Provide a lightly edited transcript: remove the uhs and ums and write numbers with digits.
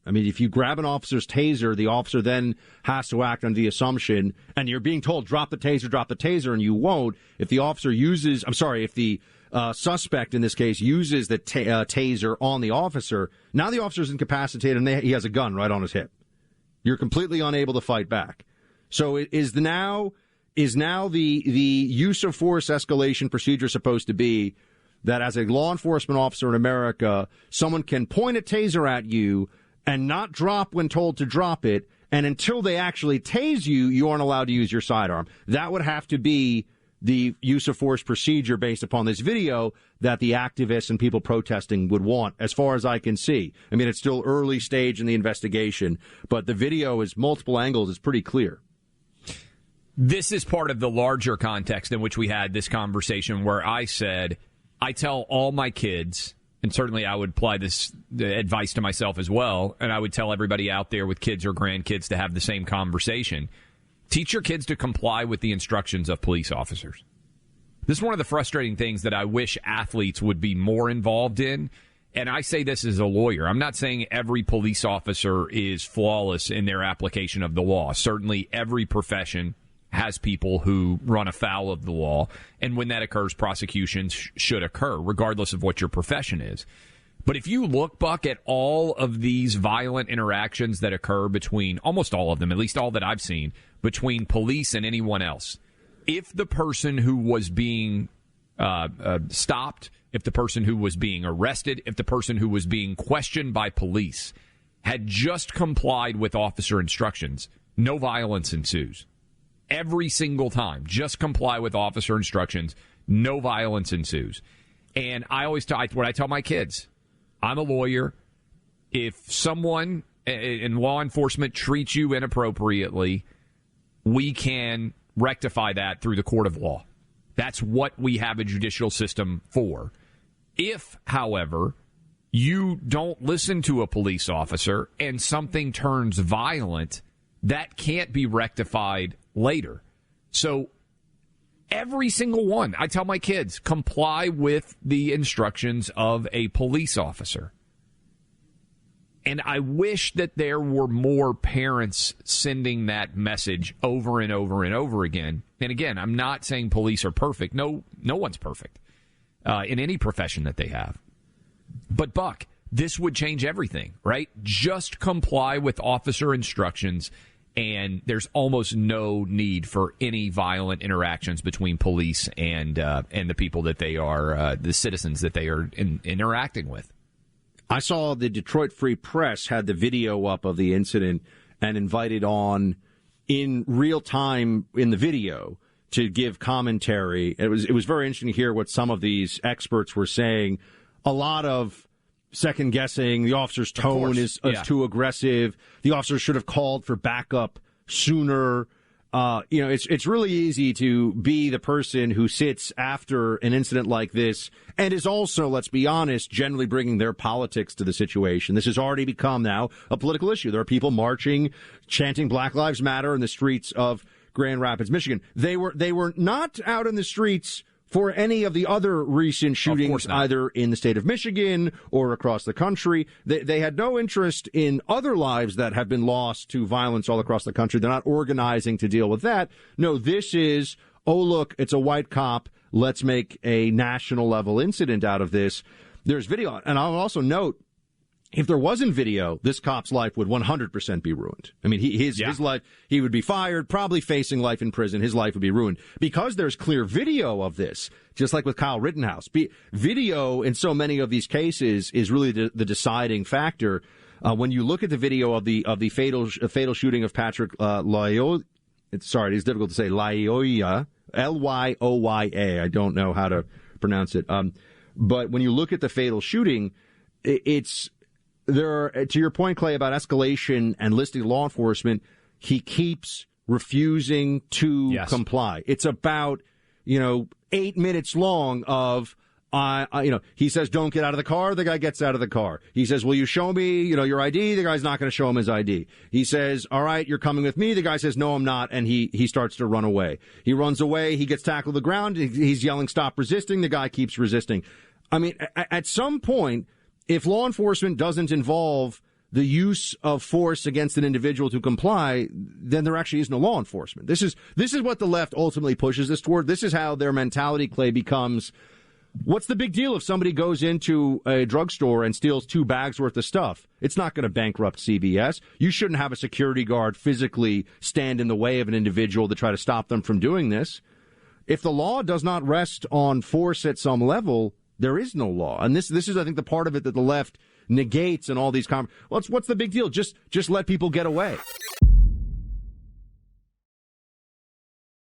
I mean, if you grab an officer's taser, the officer then has to act under the assumption, and you're being told, drop the taser, and you won't. If the officer uses, if the suspect in this case uses the taser on the officer, now the officer's incapacitated and he has a gun right on his hip. You're completely unable to fight back. So is now the use of force escalation procedure supposed to be that as a law enforcement officer in America, someone can point a taser at you and not drop when told to drop it, and until they actually tase you, you aren't allowed to use your sidearm? That would have to be the use of force procedure based upon this video that the activists and people protesting would want, as far as I can see. I mean, it's still early stage in the investigation, but the video is multiple angles. It's pretty clear. This is part of the larger context in which we had this conversation where I said, I tell all my kids, and certainly I would apply this advice to myself as well, and I would tell everybody out there with kids or grandkids to have the same conversation. Teach your kids to comply with the instructions of police officers. This is one of the frustrating things that I wish athletes would be more involved in. And I say this as a lawyer. I'm not saying every police officer is flawless in their application of the law. Certainly every profession has people who run afoul of the law. And when that occurs, prosecutions should occur, regardless of what your profession is. But if you look, Buck, at all of these violent interactions that occur between, almost all of them, at least all that I've seen, between police and anyone else, if the person who was being stopped, if the person who was being arrested, if the person who was being questioned by police had just complied with officer instructions, no violence ensues. Every single time, just comply with officer instructions, no violence ensues. And I always what I tell my kids, I'm a lawyer. If someone in law enforcement treats you inappropriately, we can rectify that through the court of law. That's what we have a judicial system for. If, however, you don't listen to a police officer and something turns violent, that can't be rectified later. So every single one, I tell my kids, comply with the instructions of a police officer. And I wish that there were more parents sending that message over and over and over again. And again, I'm not saying police are perfect. No one's perfect in any profession that they have. But, Buck, this would change everything, right? Just comply with officer instructions, and there's almost no need for any violent interactions between police and the people that they are, the citizens that they are interacting with. I saw the Detroit Free Press had the video up of the incident and invited on in real time in the video to give commentary. It was very interesting to hear what some of these experts were saying. A lot of second guessing. The officer's tone is too aggressive. The officer should have called for backup sooner. It's really easy to be the person who sits after an incident like this and is also, let's be honest, generally bringing their politics to the situation. This has already become now a political issue. There are people marching, chanting Black Lives Matter in the streets of Grand Rapids, Michigan. They were not out in the streets for any of the other recent shootings, either in the state of Michigan or across the country. They had no interest in other lives that have been lost to violence all across the country. They're not organizing to deal with that. No, this is, oh, look, it's a white cop. Let's make a national level incident out of this. There's video. And I'll also note, if there wasn't video, this cop's life would 100% be ruined. I mean, his life, he would be fired, probably facing life in prison. His life would be ruined. Because there's clear video of this, just like with Kyle Rittenhouse. Video in so many of these cases is really the deciding factor. When you look at the video of the fatal shooting of Patrick Lyoya, it's difficult to say, Lyoya, Lyoya. I don't know how to pronounce it. But when you look at the fatal shooting, it's there are, to your point, Clay, about escalation and listing law enforcement, he keeps refusing to comply. It's about, 8 minutes long of, he says, don't get out of the car. The guy gets out of the car. He says, will you show me, your ID? The guy's not going to show him his ID. He says, all right, you're coming with me. The guy says, no, I'm not. And he starts to run away. He runs away. He gets tackled to the ground. He's yelling, stop resisting. The guy keeps resisting. I mean, at some point, if law enforcement doesn't involve the use of force against an individual to comply, then there actually is no law enforcement. This is what the left ultimately pushes this toward. This is how their mentality, Clay, becomes, what's the big deal if somebody goes into a drugstore and steals 2 bags worth of stuff? It's not going to bankrupt CVS. You shouldn't have a security guard physically stand in the way of an individual to try to stop them from doing this. If the law does not rest on force at some level, there is no law. And this is, I think, the part of it that the left negates and all these what's the big deal? Just let people get away.